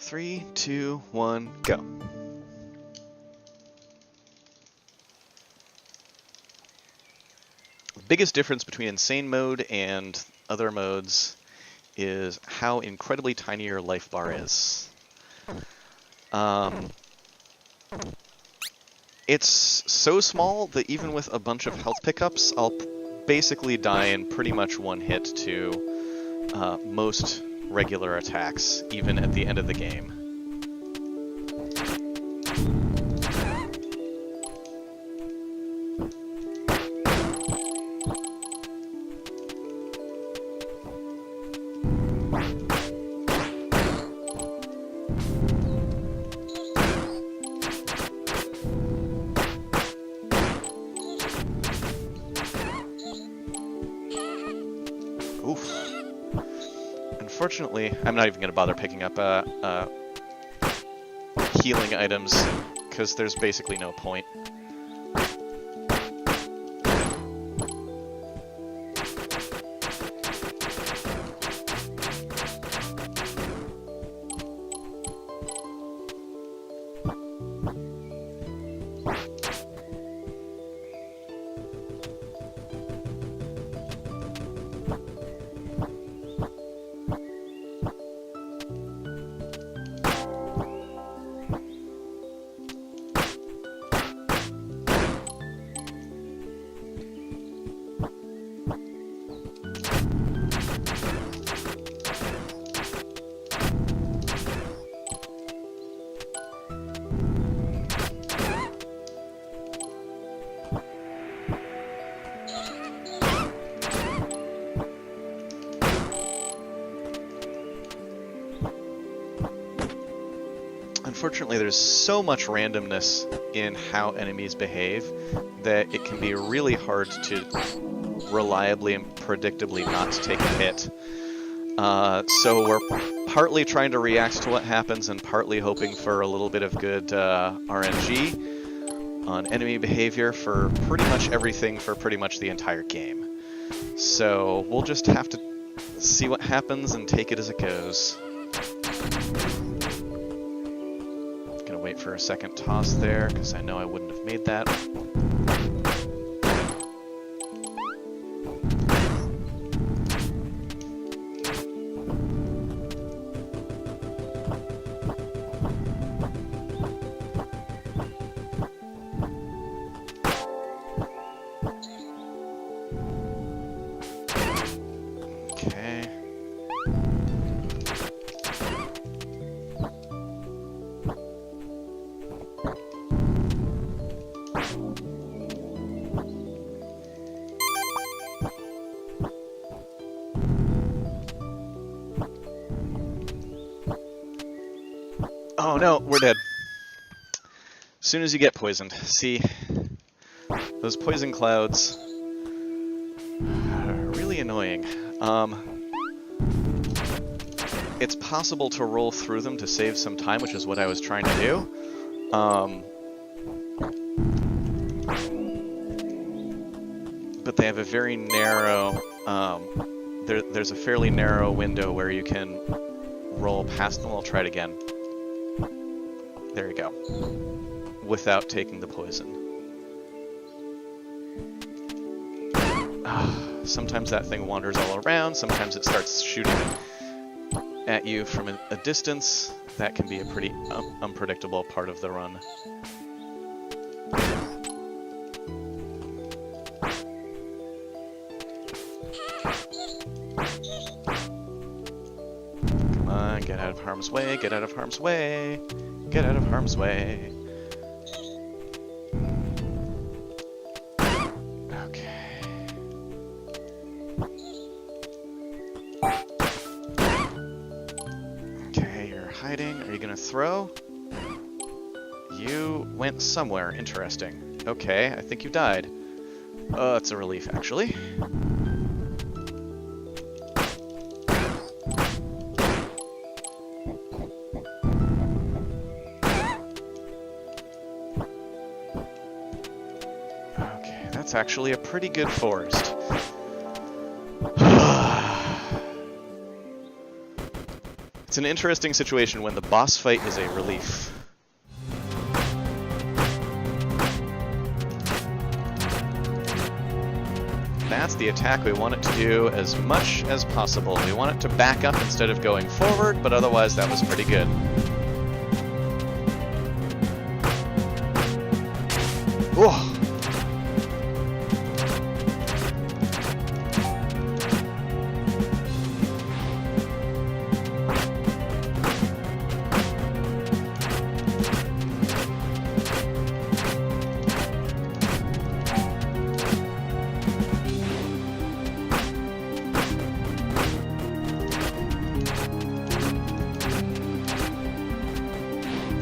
3, 2, 1, go. The biggest difference between Insane mode and other modes is how incredibly tiny your life bar is. It's so small that even with a bunch of health pickups, I'll basically die in pretty much one hit to most regular attacks, even at the end of the game. Oof. Unfortunately, I'm not even going to bother picking up healing items, because there's basically no point. Unfortunately, there's so much randomness in how enemies behave that it can be really hard to reliably and predictably not take a hit. So we're partly trying to react to what happens and partly hoping for a little bit of good RNG on enemy behavior for pretty much everything for pretty much the entire game. So we'll just have to see what happens and take it as it goes. Wait for a second toss there, because I know I wouldn't have made that. Okay. Oh no, we're dead. As soon as you get poisoned. See, those poison clouds are really annoying. It's possible to roll through them to save some time, which is what I was trying to do. But they have a very narrow, there's a fairly narrow window where you can roll past them. I'll try it again. There you go. Without taking the poison. Sometimes that thing wanders all around, sometimes it starts shooting at you from a distance. That can be a pretty unpredictable part of the run. Come on, get out of harm's way, get out of harm's way. Get out of harm's way. Okay. Okay, you're hiding. Are you gonna throw? You went somewhere. Interesting. Okay, I think you died. Oh, that's a relief, actually. It's actually a pretty good forest. It's It's an interesting situation when the boss fight is a relief. That's the attack we want it to do as much as possible. We want it to back up instead of going forward, but otherwise that was pretty good. Whoa!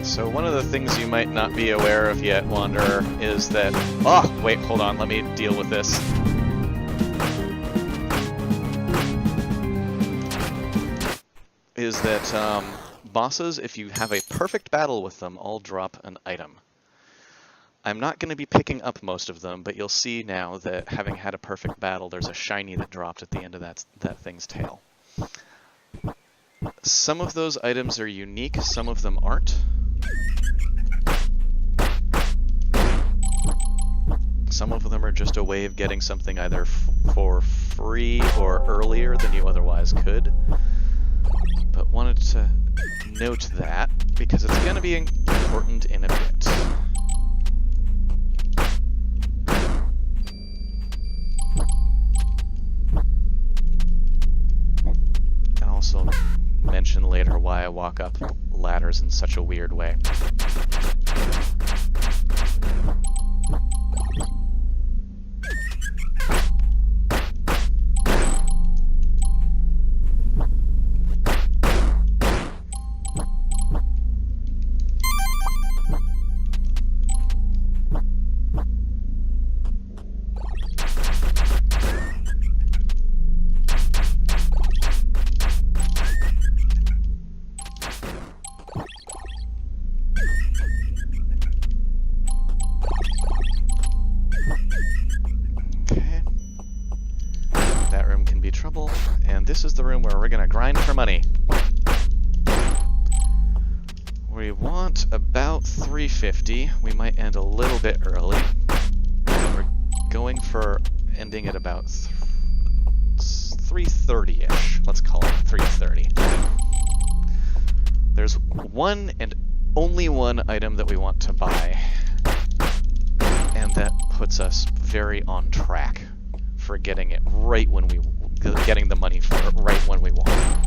So one of the things you might not be aware of yet, Wanderer, is that... Oh, wait, hold on, let me deal with this. Is that bosses, if you have a perfect battle with them, all drop an item. I'm not going to be picking up most of them, but you'll see now that having had a perfect battle, there's a shiny that dropped at the end of that thing's tail. Some of those items are unique, some of them aren't. Some of them are just a way of getting something either for free or earlier than you otherwise could. But wanted to note that because it's going to be important in a bit. I'll also mention later why I walk up ladders in such a weird way. This is the room where we're gonna grind for money. We want about 350. We might end a little bit early. We're going for ending at about 330-ish. Let's call it 330. There's one and only one item that we want to buy, and that puts us very on track for getting it right when we getting the money for it right when we want it.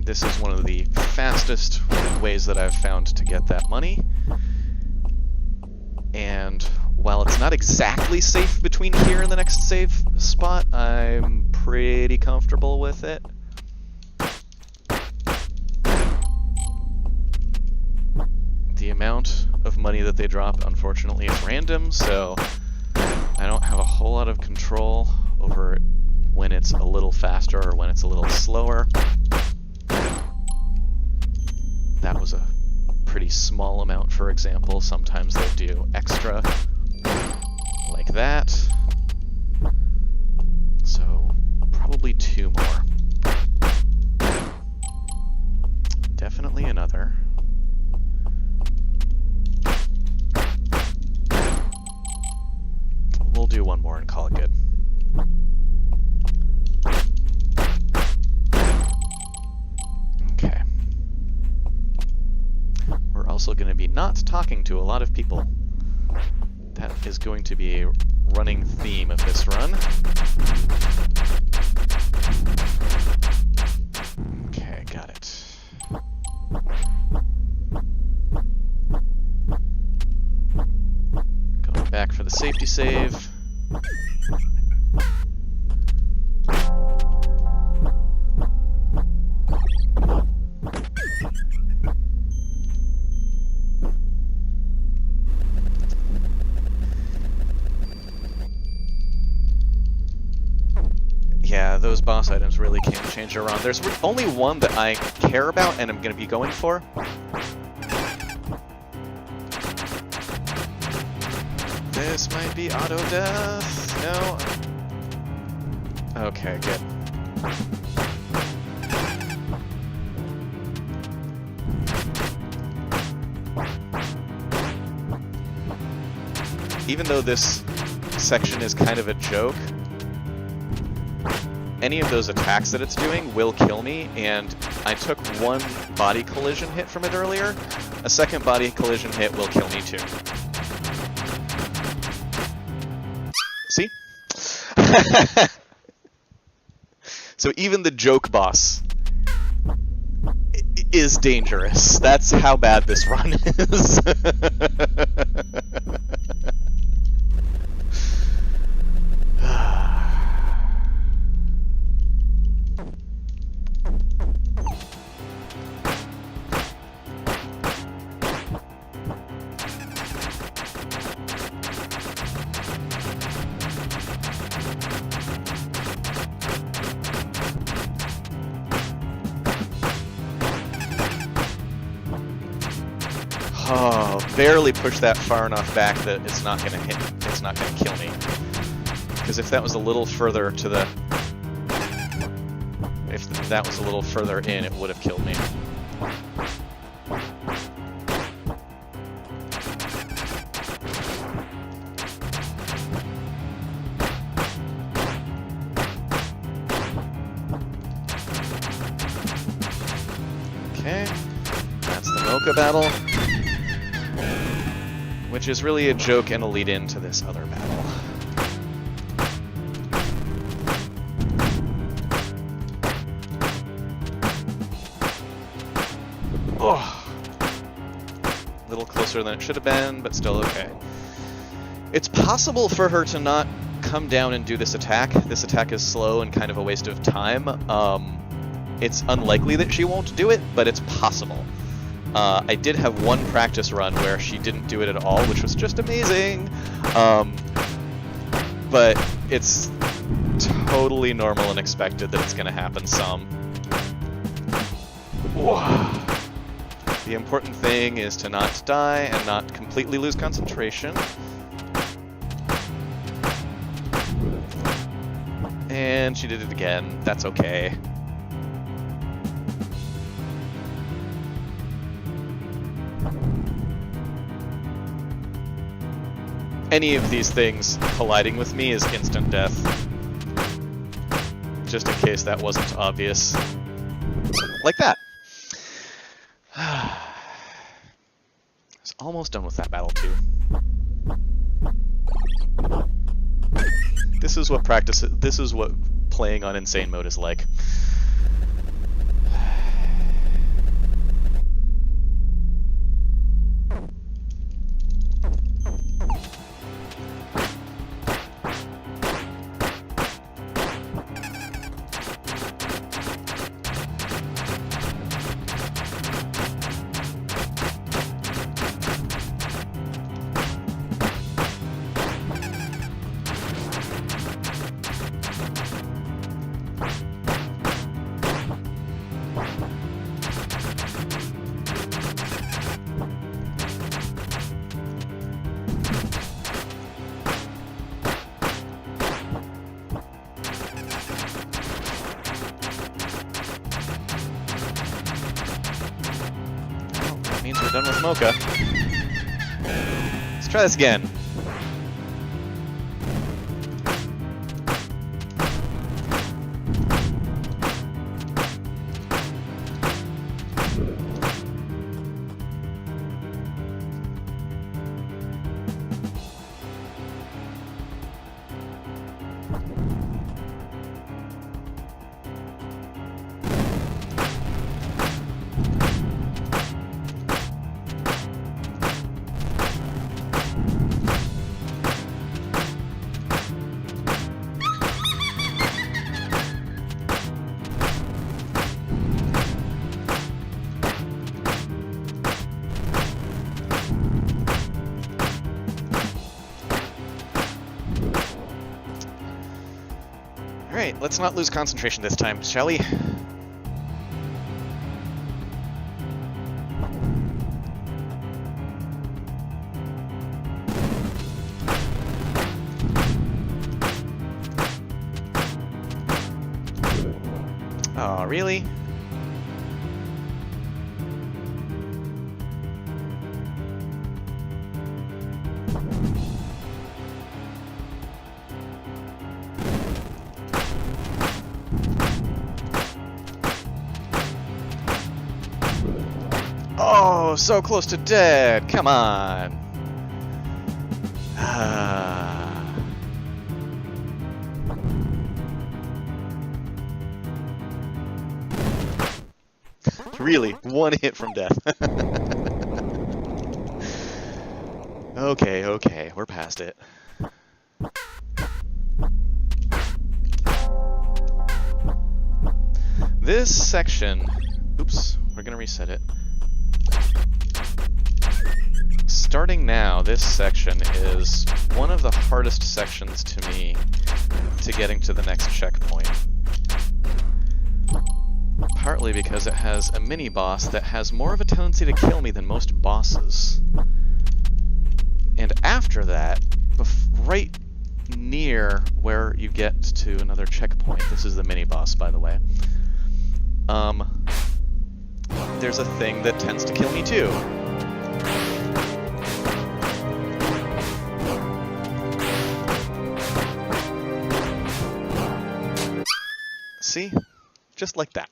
This is one of the fastest ways that I've found to get that money. And while it's not exactly safe between here and the next save spot, I'm pretty comfortable with it. The amount of money that they drop, unfortunately, is random, so I don't have a whole lot of control over when it's a little faster or when it's a little slower. That was a pretty small amount, for example. Sometimes they'll do extra, like that. So, probably 2 more. Definitely another. We'll do 1 more and call it good. Okay. We're also going to be not talking to a lot of people. That is going to be a running theme of this run. Okay, got it. Going back for the safety save. Yeah, those boss items really can't change around. There's only one that I care about and I'm going to be going for. This might be auto death. No. Okay, good. Even though this section is kind of a joke, any of those attacks that it's doing will kill me, and I took one body collision hit from it earlier. A second body collision hit will kill me too. See? So even the joke boss is dangerous. That's how bad this run is. Oh, barely pushed that far enough back that it's not gonna hit. It's not gonna kill me. Because if that was a little further to the, if that was a little further in, it would have killed me. Okay, that's the Mocha battle. Which is really a joke and a lead-in to this other battle. Oh. A little closer than it should have been, but still okay. It's possible for her to not come down and do this attack. This attack is slow and kind of a waste of time. It's unlikely that she won't do it, but it's possible. I did have one practice run where she didn't do it at all, which was just amazing. But it's totally normal and expected that it's going to happen some. Whoa. The important thing is to not die and not completely lose concentration. And she did it again. That's okay. Any of these things colliding with me is instant death. Just in case that wasn't obvious. Like that. I was almost done with that battle too. This is what playing on insane mode is like. Means we're done with Mocha. Let's try this again. Alright, let's not lose concentration this time, shall we? No! So close to dead! Come on! Really, one hit from death. Okay, we're past it. This section... Oops, we're gonna reset it. Starting now, this section is one of the hardest sections to me to getting to the next checkpoint. Partly because it has a mini-boss that has more of a tendency to kill me than most bosses. And after that, right near where you get to another checkpoint, this is the mini-boss, by the way, there's a thing that tends to kill me too. See? Just like that.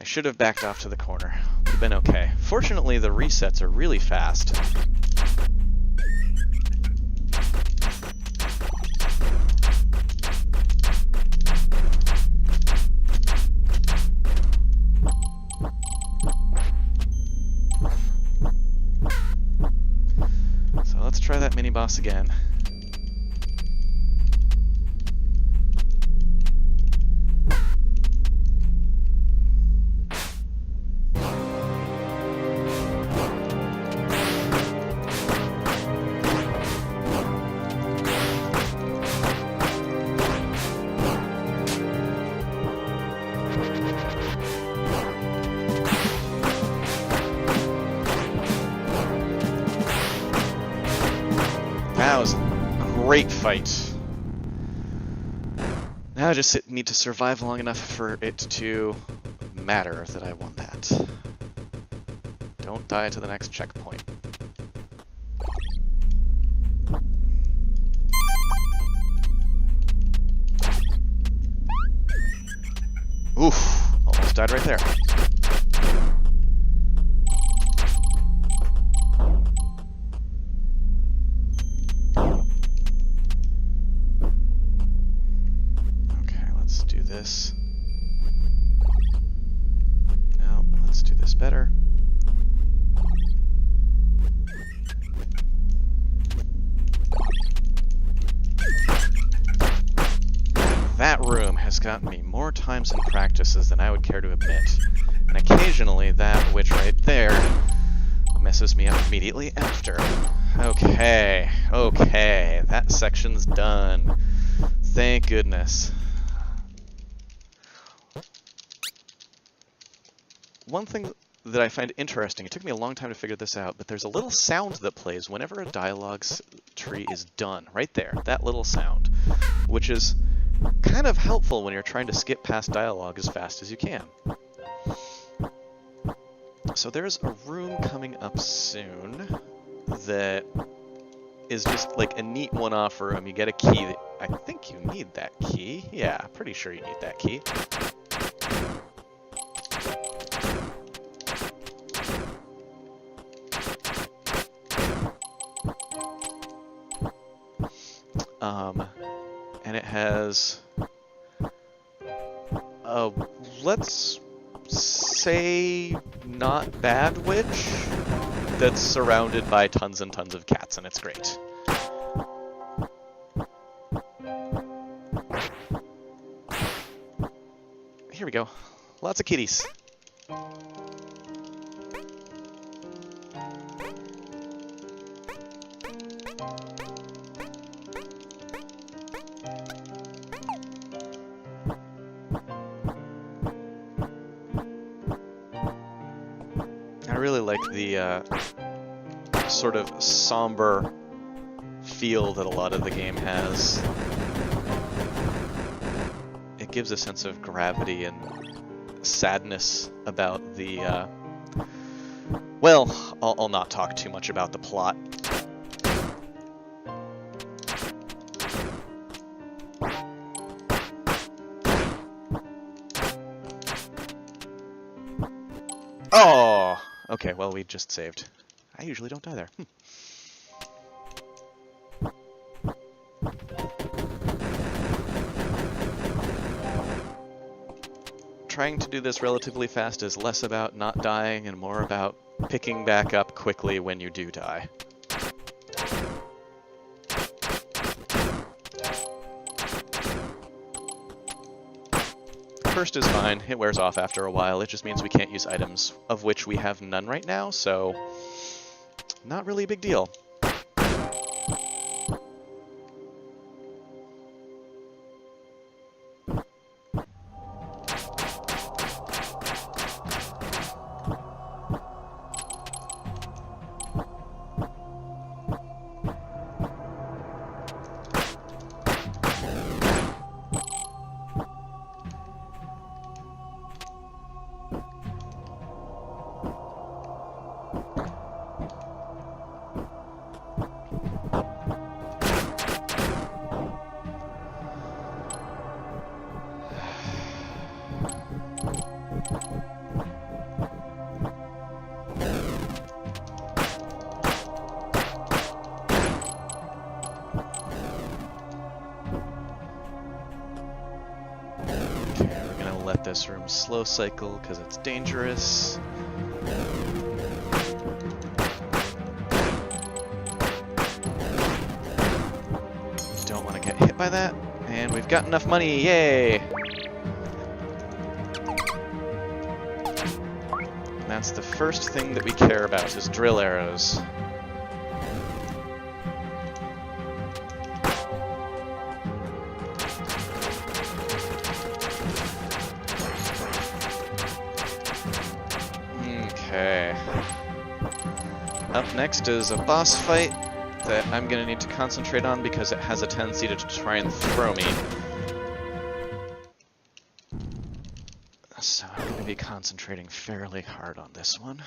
I should have backed off to the corner. Would have been okay. Fortunately, the resets are really fast. So let's try that mini-boss again. That was a great fight. Now I just need to survive long enough for it to matter that I won that. Don't die to the next checkpoint. Oof, almost died right there. This. No, let's do this better. That room has gotten me more times in practices than I would care to admit. And occasionally that witch right there messes me up immediately after. Okay, that section's done. Thank goodness. One thing that I find interesting, it took me a long time to figure this out, but there's a little sound that plays whenever a dialogue tree is done. Right there, that little sound. Which is kind of helpful when you're trying to skip past dialogue as fast as you can. So there's a room coming up soon that is just like a neat one-off room. You get a key that... I think you need that key. Yeah, pretty sure you need that key. And it has a, let's say, not bad witch that's surrounded by tons and tons of cats, and it's great. Here we go. Lots of kitties. I really like the sort of somber feel that a lot of the game has. It gives a sense of gravity and sadness about the, well, I'll not talk too much about the plot. Oh, Okay, well, we just saved. I usually don't die there. Trying to do this relatively fast is less about not dying and more about picking back up quickly when you do die. First is fine, it wears off after a while, it just means we can't use items, of which we have none right now, so not really a big deal. Let this room slow cycle because it's dangerous. Don't want to get hit by that. And we've got enough money, yay! And that's the first thing that we care about is drill arrows. Okay. Up next is a boss fight that I'm going to need to concentrate on because it has a tendency to try and throw me. So I'm going to be concentrating fairly hard on this one.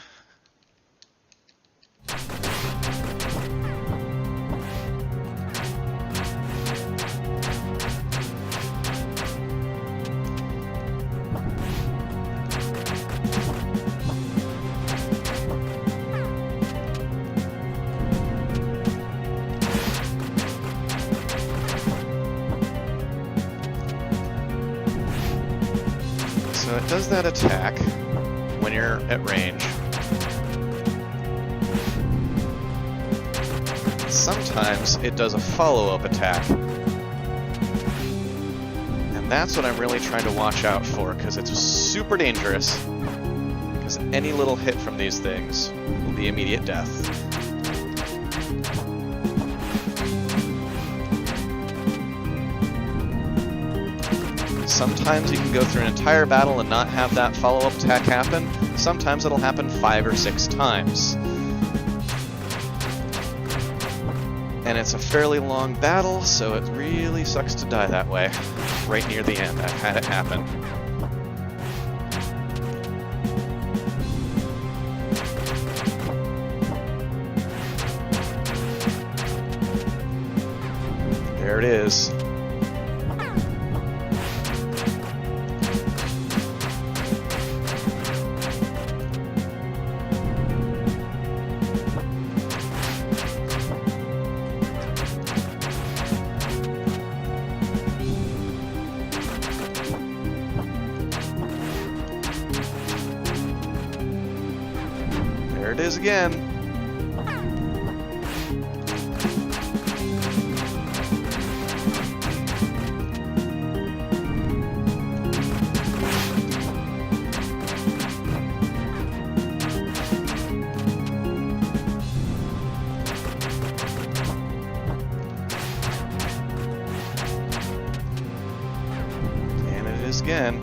So it does that attack when you're at range. Sometimes it does a follow-up attack. And that's what I'm really trying to watch out for, because it's super dangerous. Because any little hit from these things will be immediate death. Sometimes you can go through an entire battle and not have that follow-up attack happen. Sometimes it'll happen 5 or 6 times. And it's a fairly long battle, so it really sucks to die that way. Right near the end, I've had it happen. There it is. There it is again. And it is again.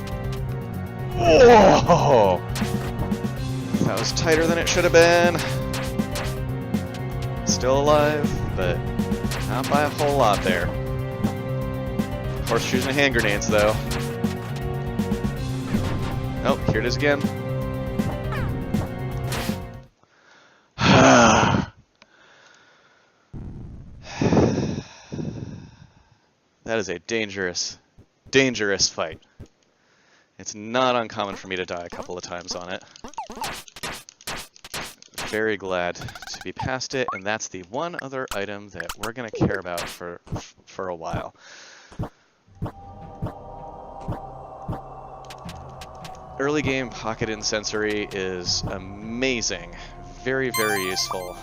Whoa! That was tighter than it should have been. Still alive, but not by a whole lot there. Horseshoes and hand grenades, though. Oh, here it is again. That is a dangerous, dangerous fight. It's not uncommon for me to die a couple of times on it. very glad to be past it, and that's the one other item that we're going to care about for a while. Early game pocket insensory is amazing. Very, very useful.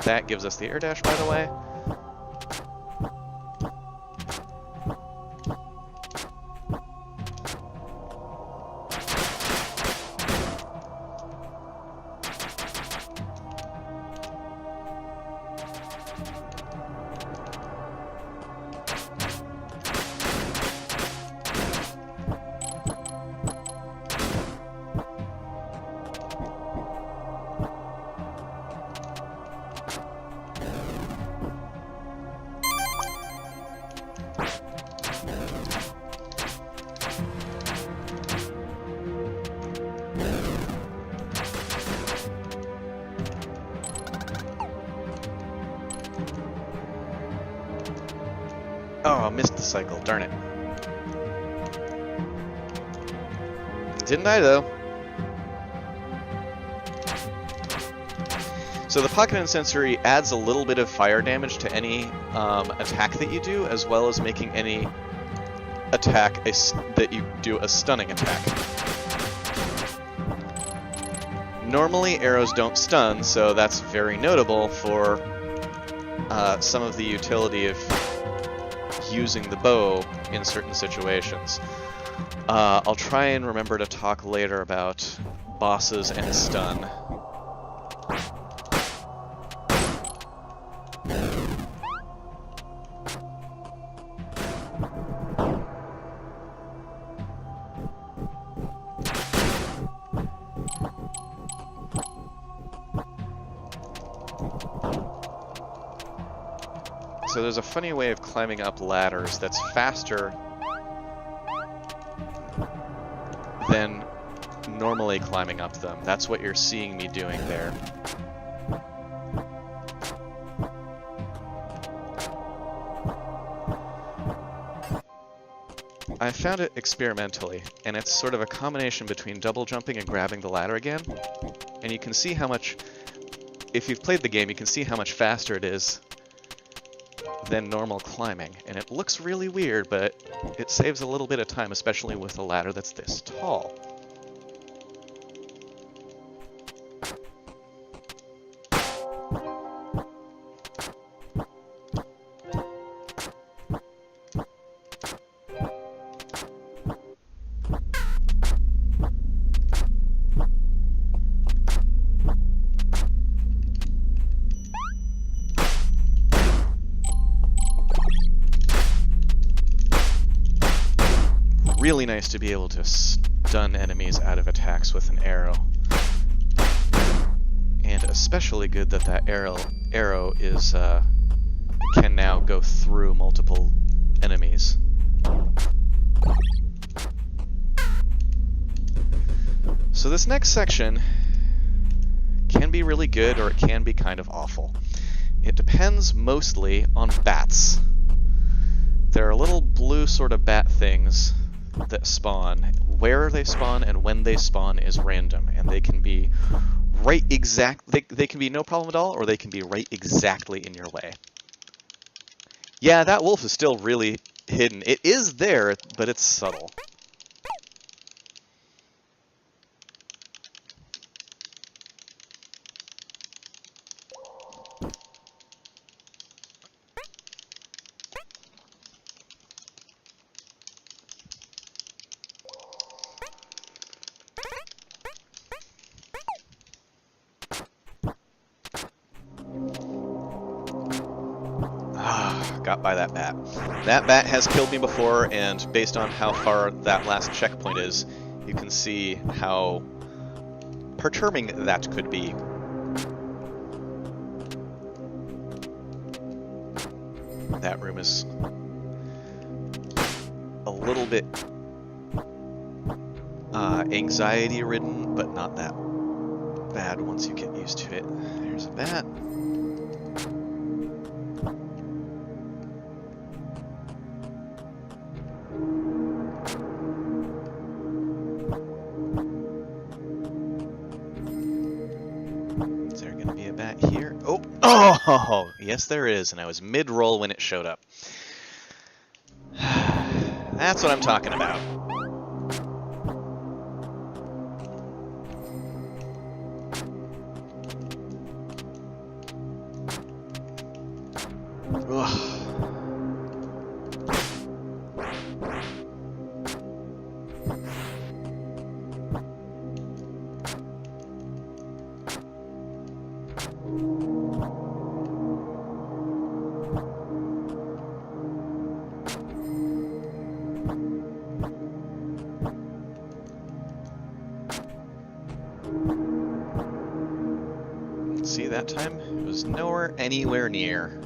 That gives us the air dash, by the way. Oh, I missed the cycle, darn it. Didn't I, though? So the pocket insensory adds a little bit of fire damage to any attack that you do, as well as making any attack that you do a stunning attack. Normally, arrows don't stun, so that's very notable for some of the utility of using the bow in certain situations. I'll try and remember to talk later about bosses and stun. So there's a funny way of climbing up ladders that's faster than normally climbing up them. That's what you're seeing me doing there. I found it experimentally, and it's sort of a combination between double jumping and grabbing the ladder again. And you can see how much, if you've played the game, you can see how much faster it is than normal climbing. And it looks really weird, but it saves a little bit of time, especially with a ladder that's this tall. Really nice to be able to stun enemies out of attacks with an arrow. And especially good that that arrow is can now go through multiple enemies. So this next section can be really good, or it can be kind of awful. It depends mostly on bats. There are little blue sort of bat things that spawn. Where they spawn and when they spawn is random, and they can be they can be no problem at all, or they can be right exactly in your way. Yeah, that wolf is still really hidden. It is there, but it's subtle. Got by that bat. That bat has killed me before, and based on how far that last checkpoint is, you can see how perturbing that could be. That room is a little bit anxiety-ridden, but not that bad once you get used to it. There's a bat. Oh, yes there is, and I was mid-roll when it showed up. That's what I'm talking about. Ugh. See, that time it was nowhere anywhere near.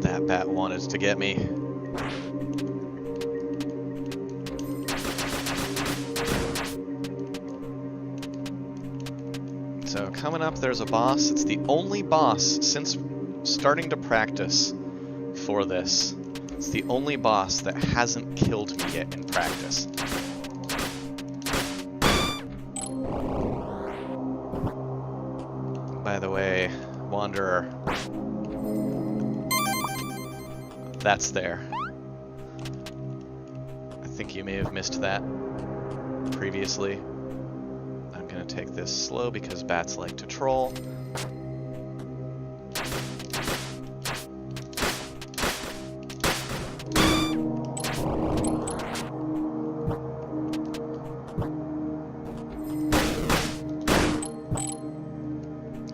That bat wanted to get me. So coming up, there's a boss. It's the only boss since starting to practice for this. It's the only boss that hasn't killed me yet in practice. By the way, Wanderer, that's there. I think you may have missed that previously. I'm gonna take this slow because bats like to troll.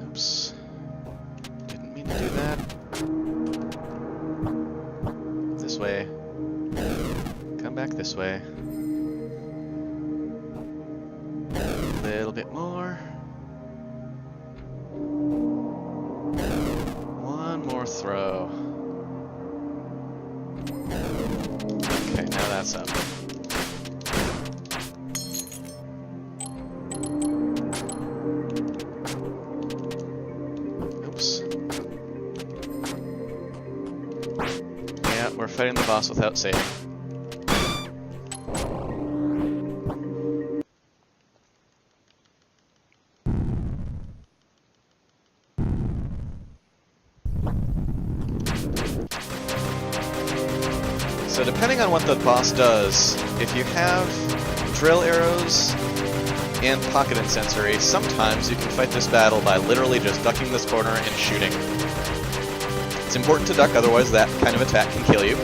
Oops. Didn't mean to do that. This way. Come back this way. A little bit more. One more throw. Okay, now that's up. Oops. Yeah, we're fighting the boss without saving. So depending on what the boss does, if you have drill arrows and pocket incensory, sometimes you can fight this battle by literally just ducking this corner and shooting. It's important to duck, otherwise that kind of attack can kill you.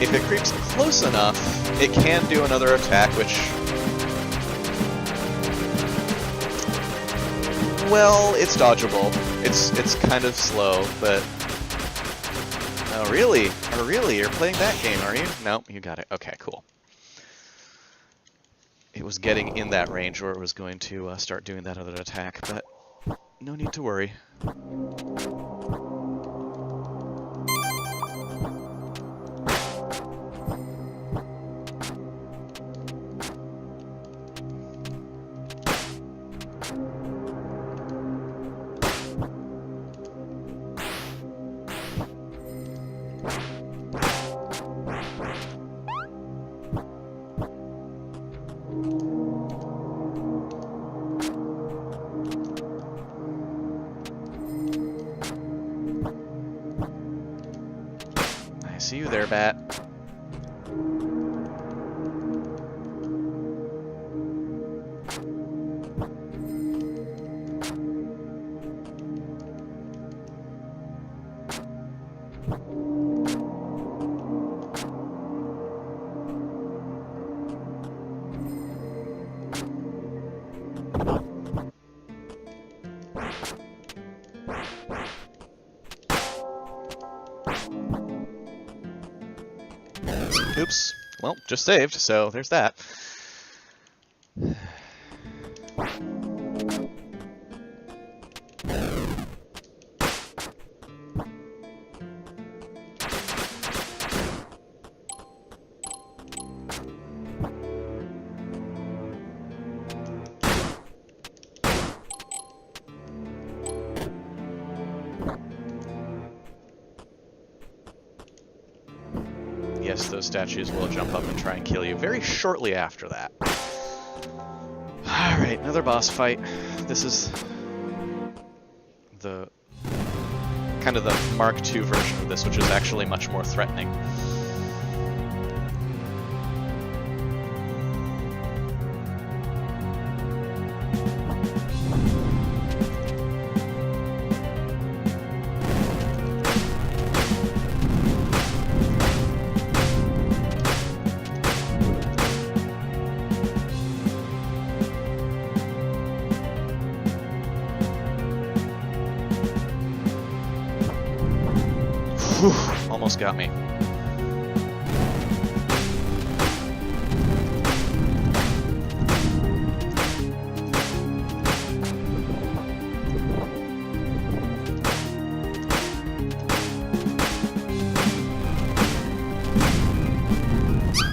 If it creeps close enough, it can do another attack, which... well, it's dodgeable. It's kind of slow, but... Oh, really? Oh, really? You're playing that game, are you? No, you got it. Okay, cool. It was getting in that range where it was going to start doing that other attack, but no need to worry. I see you there, Bat. Oops. Well, just saved, so there's that. miss, those statues will jump up and try and kill you very shortly after that. Alright, another boss fight. This is the kind of the Mark II version of this, which is actually much more threatening. Whew, almost got me.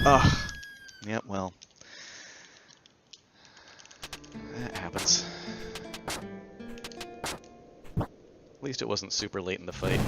Ugh. Yep, well. That happens. At least it wasn't super late in the fight.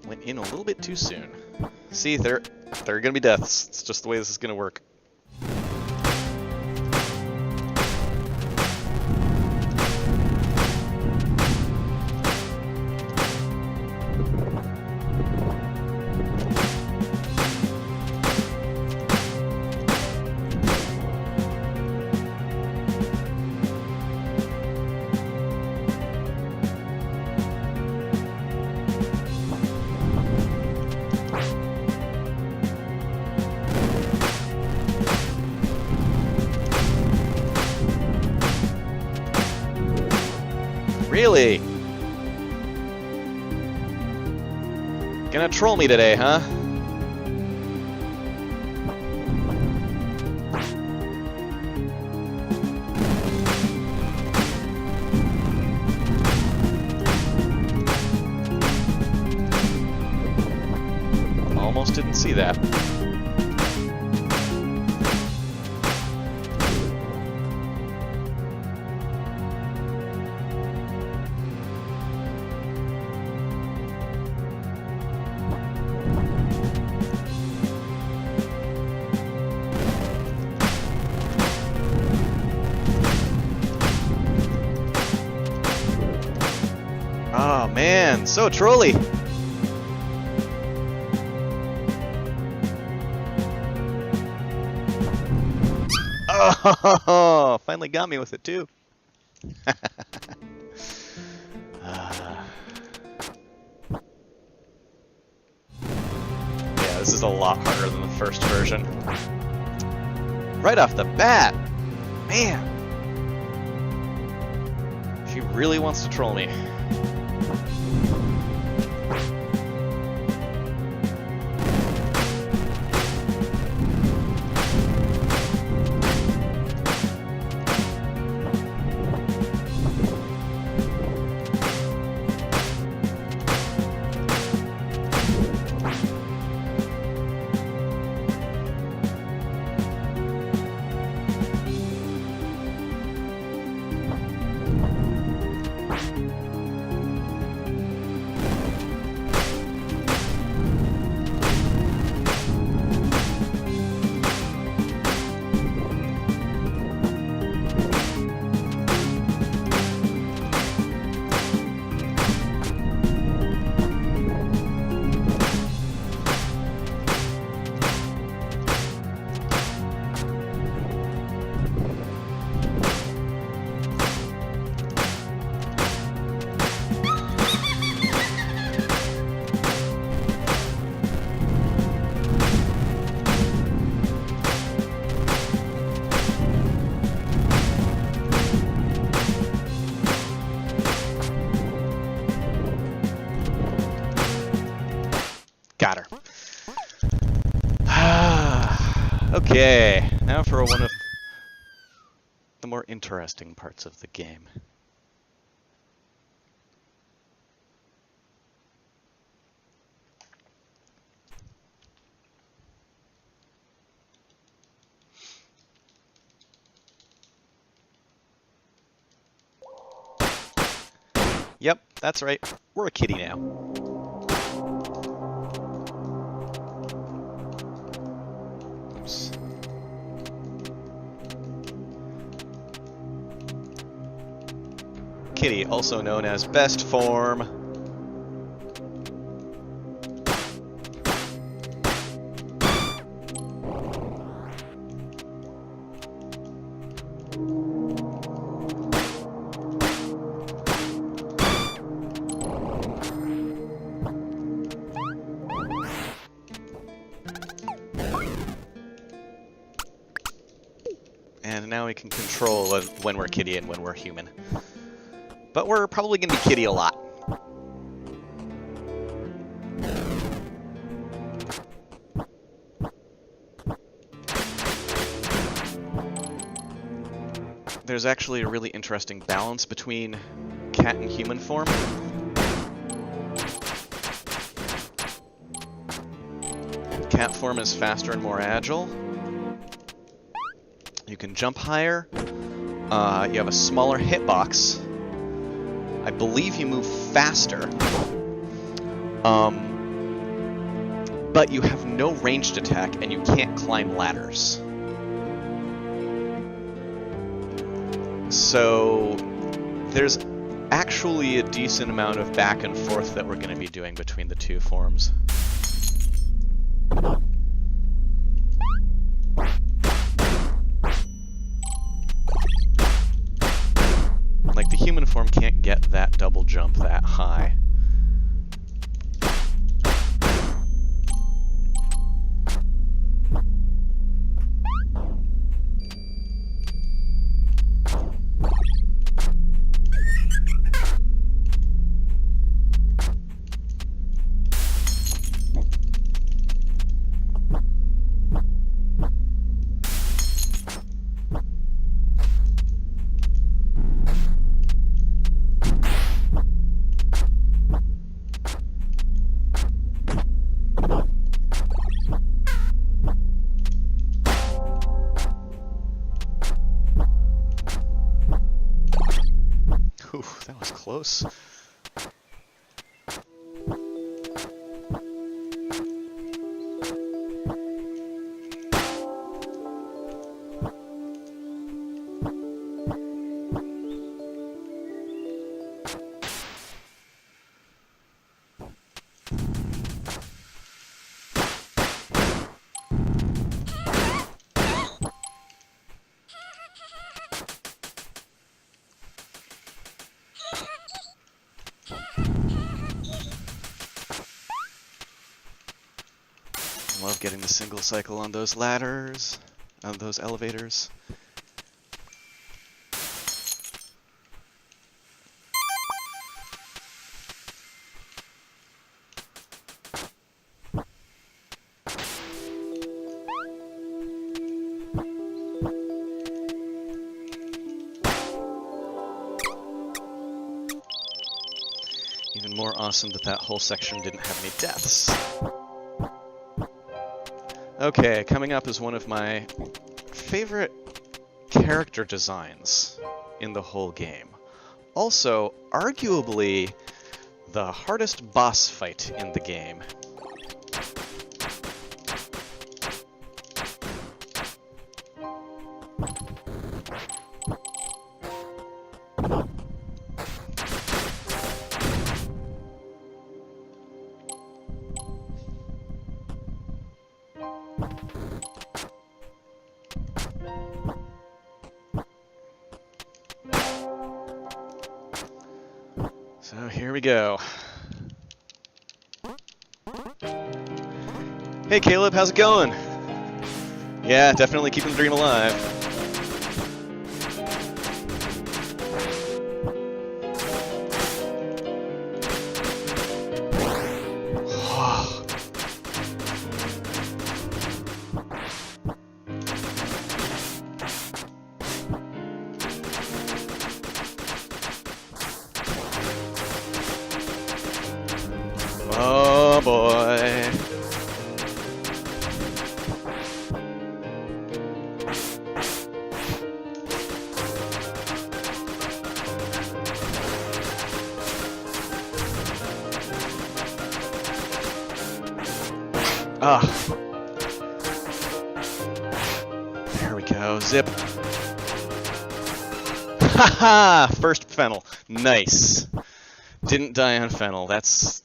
Went in a little bit too soon. See, there are gonna be deaths. It's just the way this is gonna work. Really? Gonna troll me today, huh? Almost didn't see that. Oh man, so trolly. Oh, finally got me with it too. Yeah, this is a lot harder than the first version. Right off the bat, man. She really wants to troll me. Okay, now for one of the more interesting parts of the game. Yep, that's right. We're a kitty now. Oops. Kitty, also known as best form. And now we can control when we're kitty and when we're human. But we're probably going to be kitty a lot. There's actually a really interesting balance between cat and human form. Cat form is faster and more agile. You can jump higher. You have a smaller hitbox. I believe you move faster. But you have no ranged attack and you can't climb ladders. So there's actually a decent amount of back and forth that we're going to be doing between the two forms. Like, the human form can't get that double jump that high. Ooh, that was close. Love getting the single cycle on those ladders, on those elevators. Even more awesome that that whole section didn't have any deaths. Okay, coming up is one of my favorite character designs in the whole game. Also, arguably, the hardest boss fight in the game. So here we go. Hey Caleb, how's it going? Yeah, definitely keeping the dream alive. Ah. There we go. Zip. Haha! First fennel. Nice. Didn't die on fennel. That's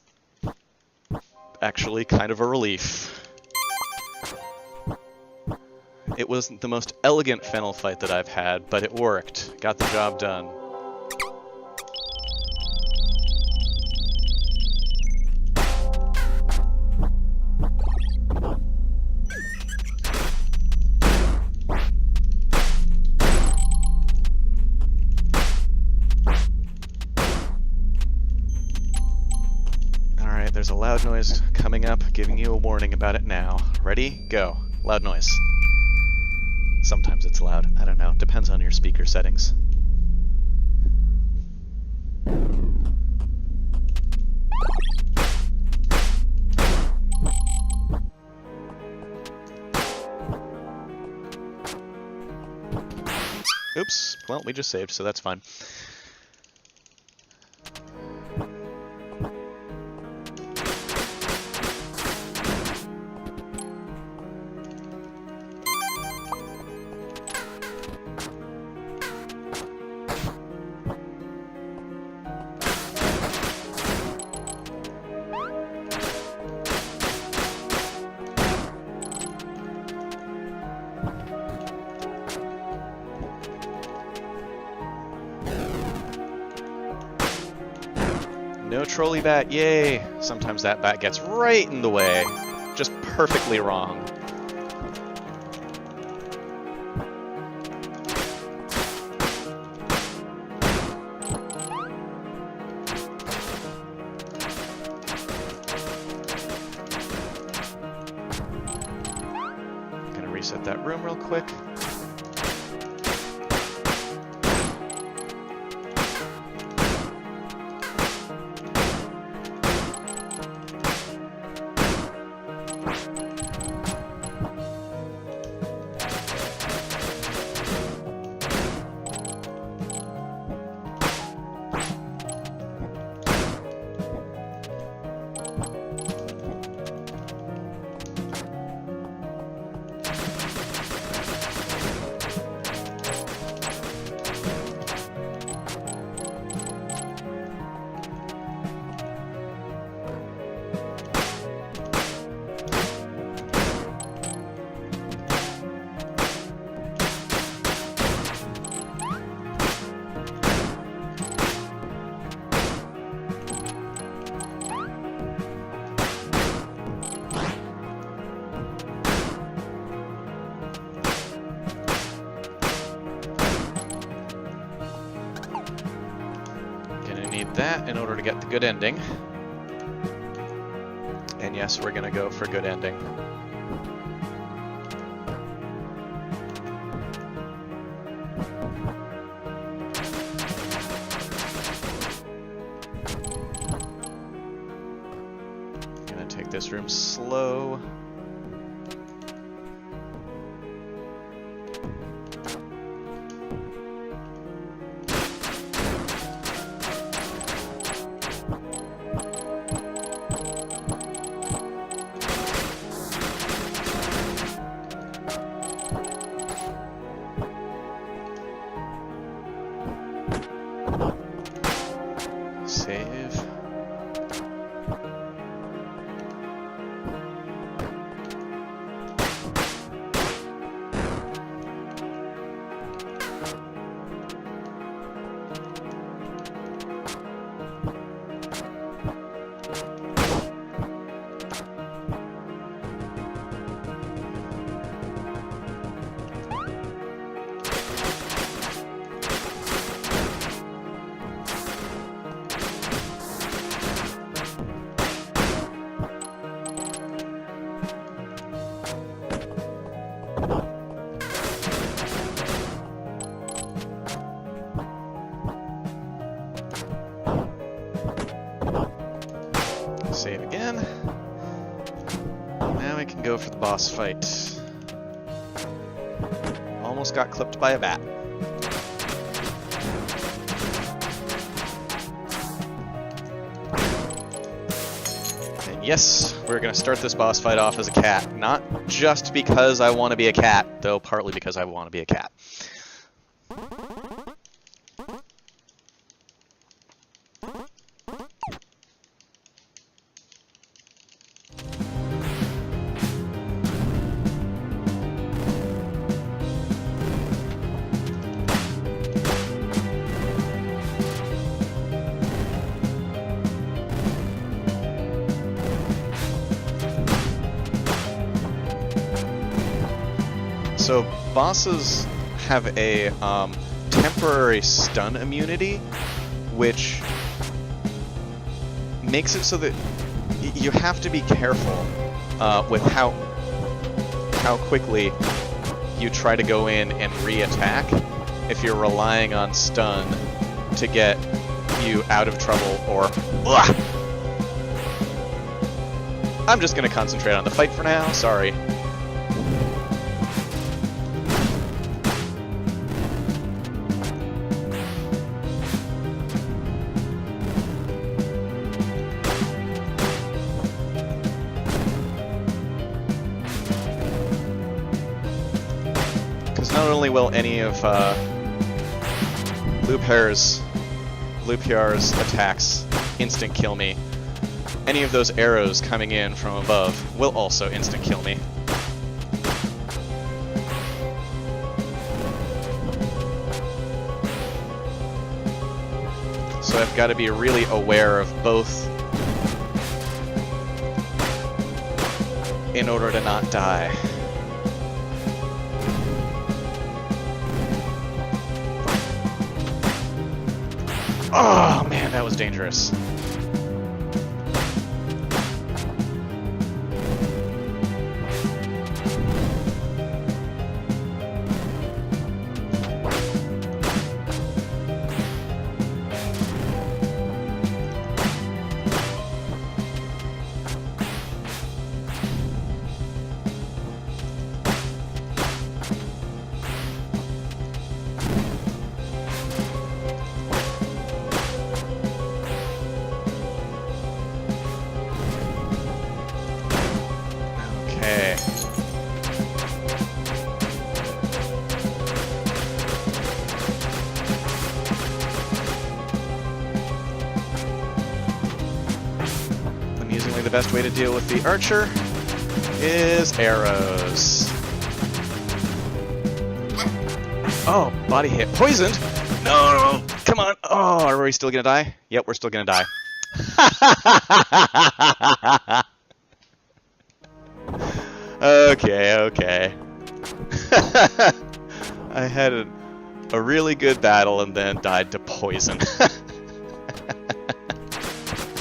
actually kind of a relief. It wasn't the most elegant fennel fight that I've had, but it worked. Got the job done. Alright, there's a loud noise coming up, giving you a warning about it now. Ready? Go. Loud noise. Sometimes it's loud. I don't know. Depends on your speaker settings. Oops. Well, we just saved, so that's fine. No trolley bat, yay! Sometimes that bat gets right in the way. Just perfectly wrong. Gonna reset that room real quick. Need that in order to get the good ending. And yes, we're gonna go for good ending. Gonna take this room slow. Save. Save again. Now we can go for the boss fight. Almost got clipped by a bat. And Yes, we're gonna start this boss fight off as a cat. Not just because I want to be a cat, though partly because I want to be a cat. So bosses have a temporary stun immunity, which makes it so that you have to be careful with how quickly you try to go in and re-attack if you're relying on stun to get you out of trouble or... Ugh! I'm just going to concentrate on the fight for now, sorry. Not only will any of Lupier's attacks instant kill me, any of those arrows coming in from above will also instant kill me. So I've got to be really aware of both in order to not die. Oh man, that was dangerous. The best way to deal with the archer is arrows. Oh, body hit. Poisoned? No, come on. Oh, are we still gonna die? Yep, we're still gonna die. Okay. I had a really good battle and then died to poison.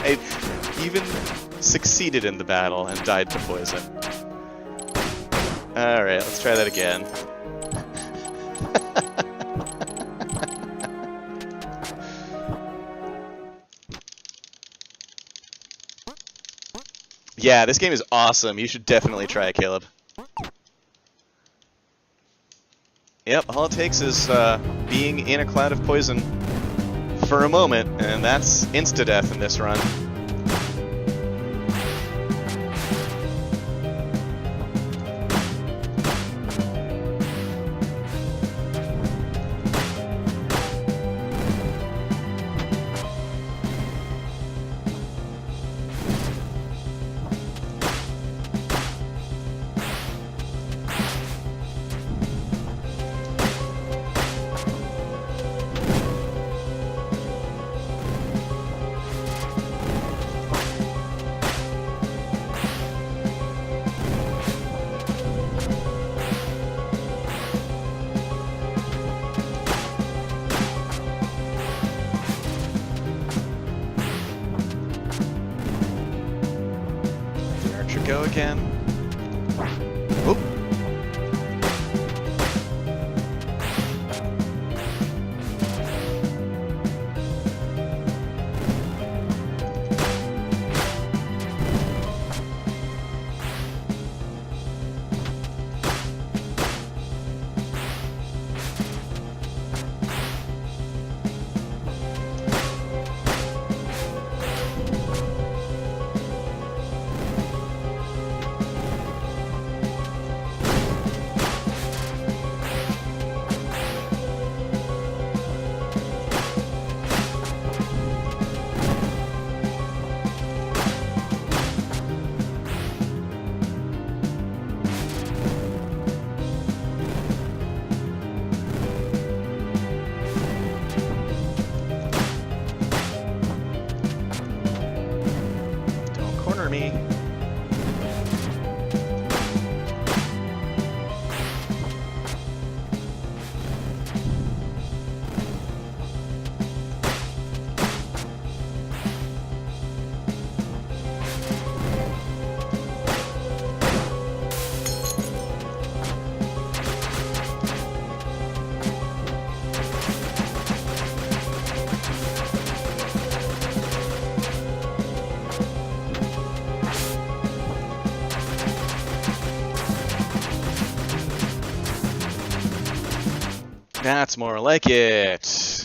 I even succeeded in the battle and died to poison. Alright, let's try that again. Yeah, this game is awesome. You should definitely try it, Caleb. Yep, all it takes is being in a cloud of poison for a moment, and that's insta-death in this run. Go again. Oop. That's more like it.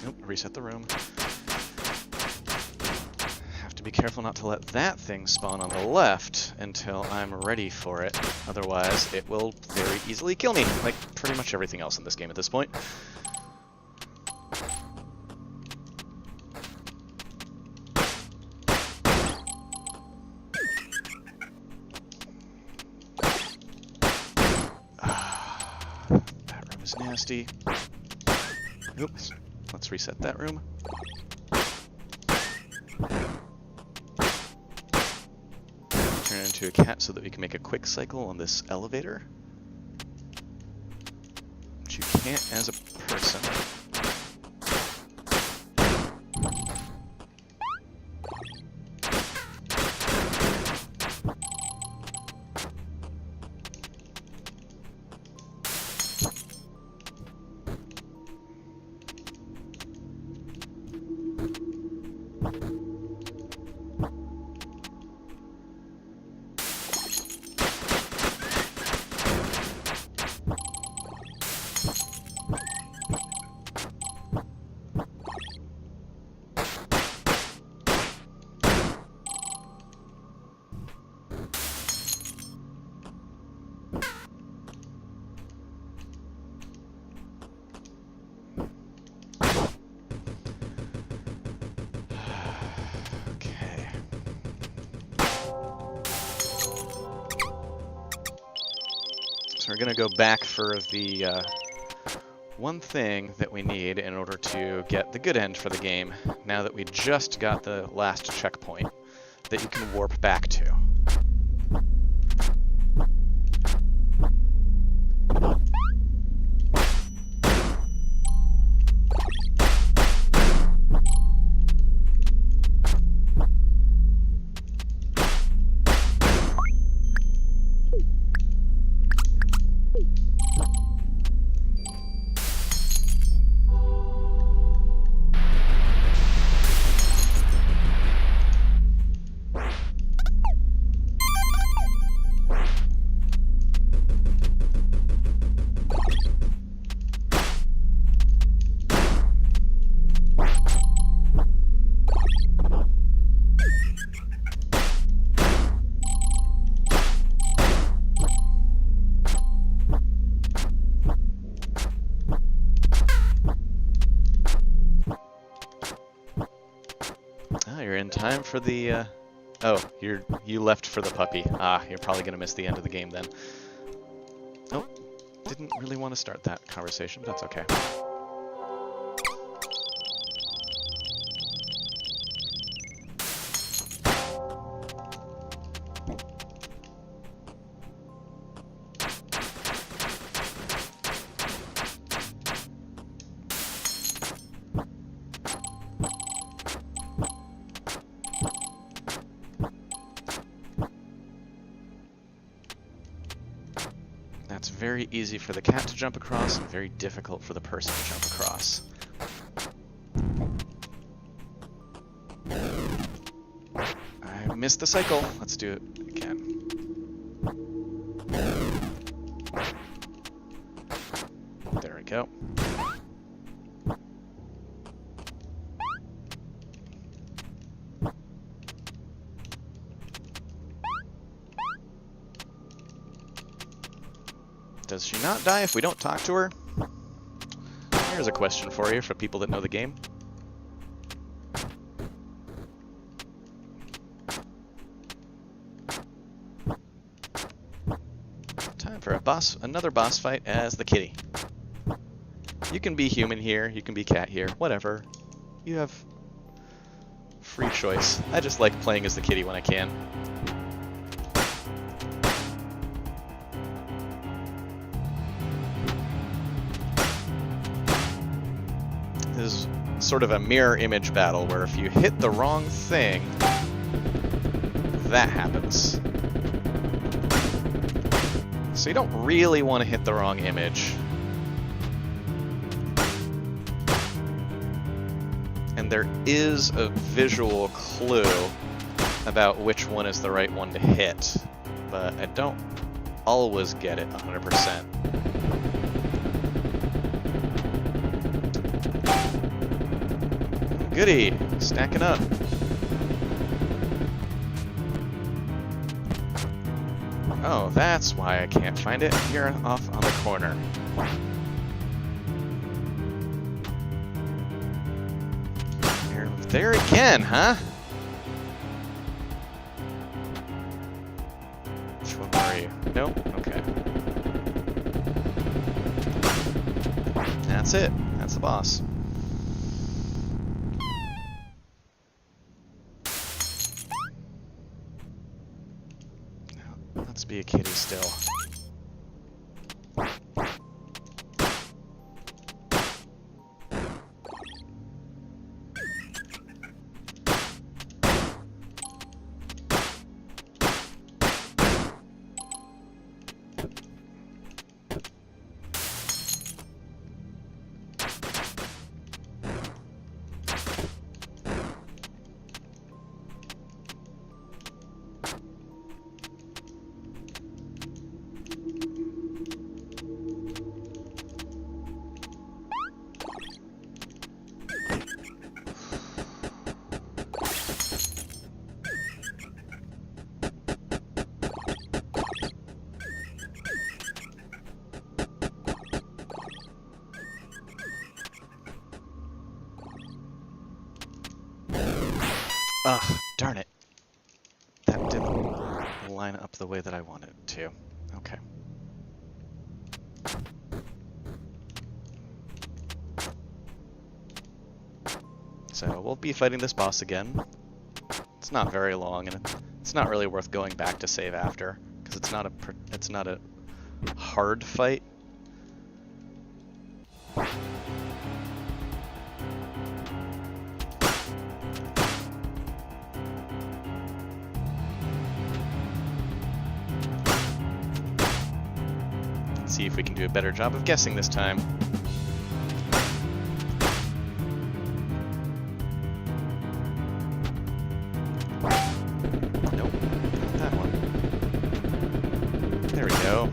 Nope, reset the room. Have to be careful not to let that thing spawn on the left until I'm ready for it. Otherwise, it will very easily kill me, like pretty much everything else in this game at this point. That room is nasty. Oops. Let's reset that room. Turn into a cat so that we can make a quick cycle on this elevator. Which you can't as a person. So we're going to go back for the one thing that we need in order to get the good end for the game, now that we just got the last checkpoint that you can warp back to. You're in time for the, oh, you left for the puppy. Ah, you're probably gonna miss the end of the game then. Oh, didn't really want to start that conversation, but that's okay. That's very easy for the cat to jump across and very difficult for the person to jump across. I missed the cycle. Let's do it again. There we go. Does she not die if we don't talk to her? Here's a question for you, for people that know the game. another boss fight as the kitty. You can be human here, you can be cat here, whatever. You have free choice. I just like playing as the kitty when I can. This is sort of a mirror image battle where if you hit the wrong thing, that happens. So you don't really want to hit the wrong image. And there is a visual clue about which one is the right one to hit, but I don't always get it 100%. Goody! Stacking up. Oh, that's why I can't find it. You're off on the corner. You're there again, huh? Which one are you? Nope? Okay. That's it. That's the boss. Let's be a kitty still. Ugh, darn it. That didn't line up the way that I wanted it to. Okay. So we'll be fighting this boss again. It's not very long, and it's not really worth going back to save after, because it's not a hard fight. See if we can do a better job of guessing this time. Nope, not that one. There we go.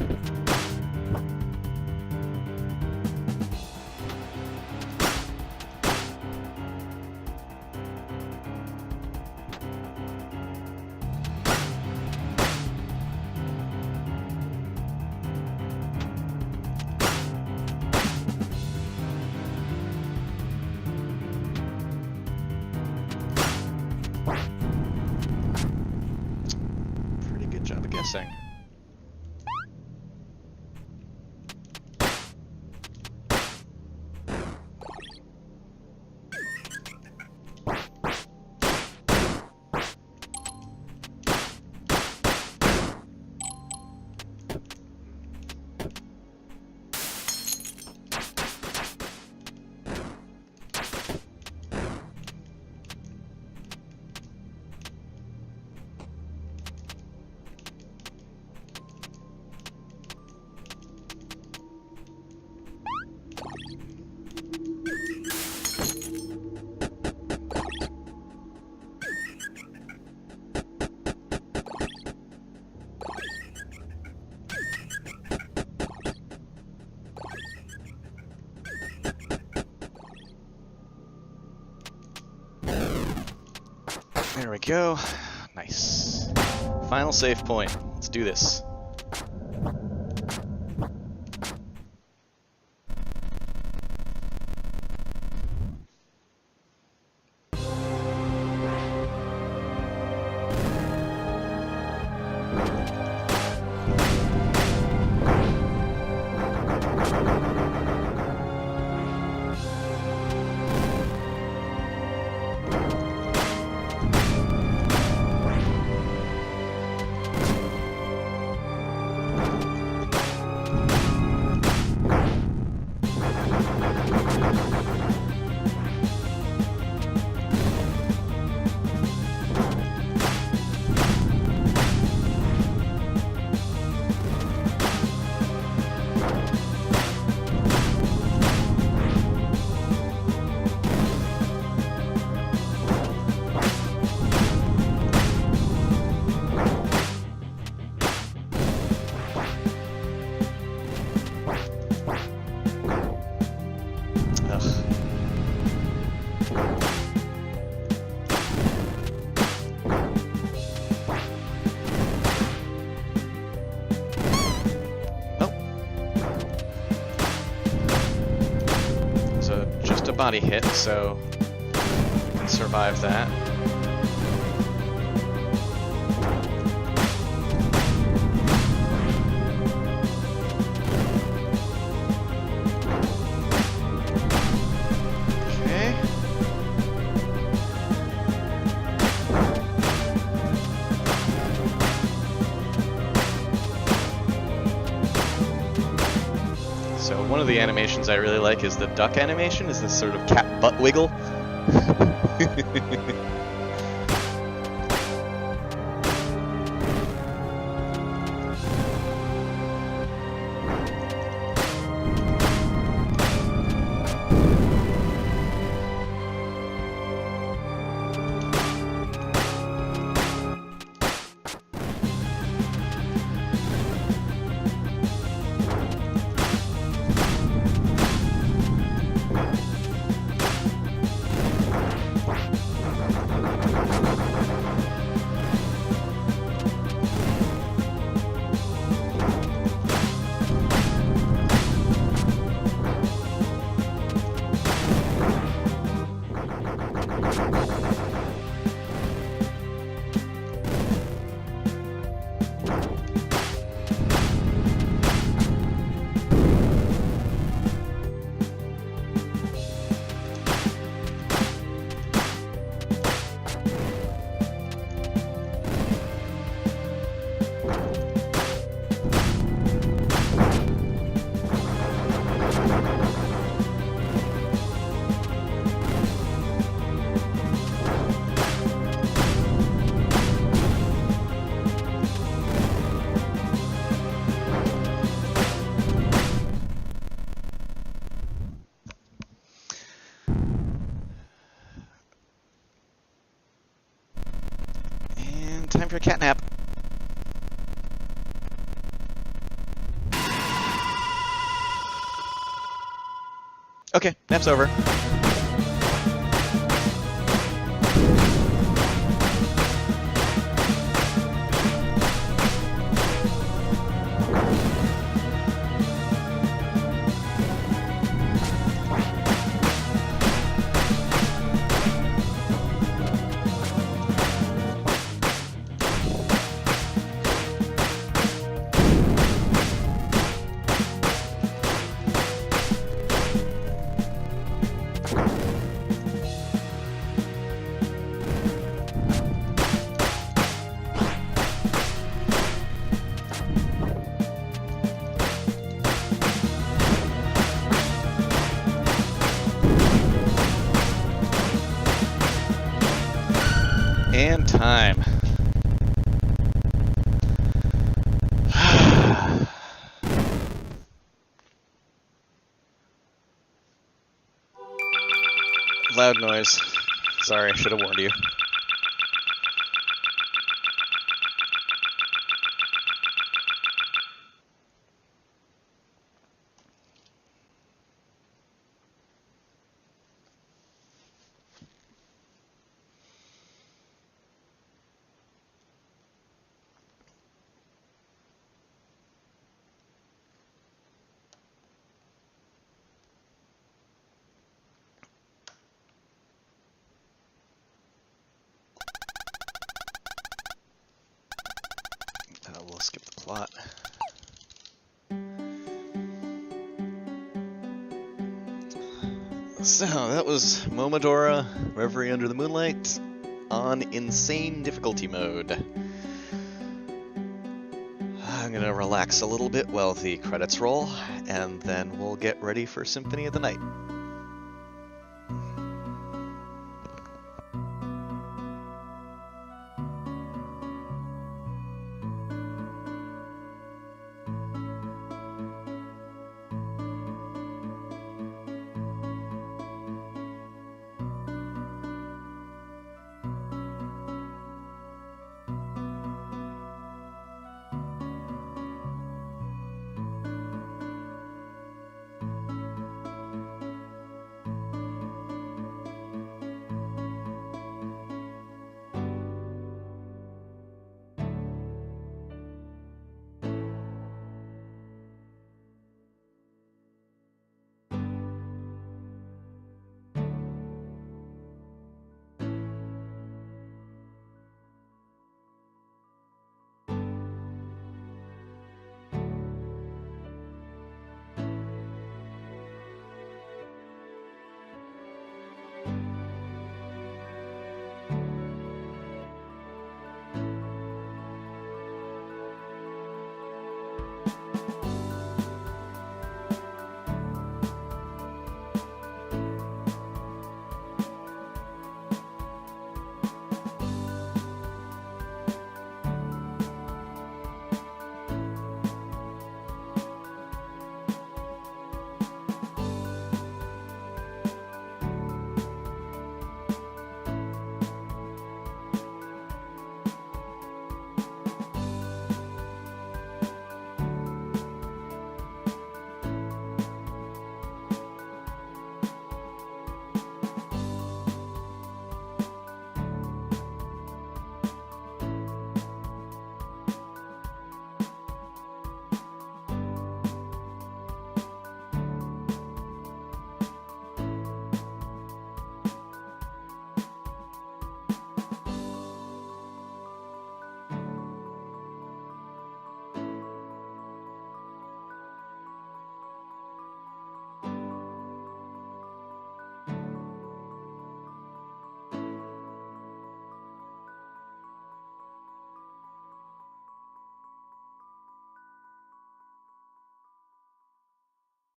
Guessing. There we go. Nice. Final save point. Let's do this. body hit, so survive that. Okay. So one of the animations I really like is the duck animation, is this sort of cat butt wiggle. Time for a cat nap. Okay, nap's over. And time. Loud noise. Sorry, I should have warned you. We'll skip the plot. So, that was Momodora, Reverie Under the Moonlight, on Insane Difficulty Mode. I'm gonna relax a little bit while the credits roll, and then we'll get ready for Symphony of the Night.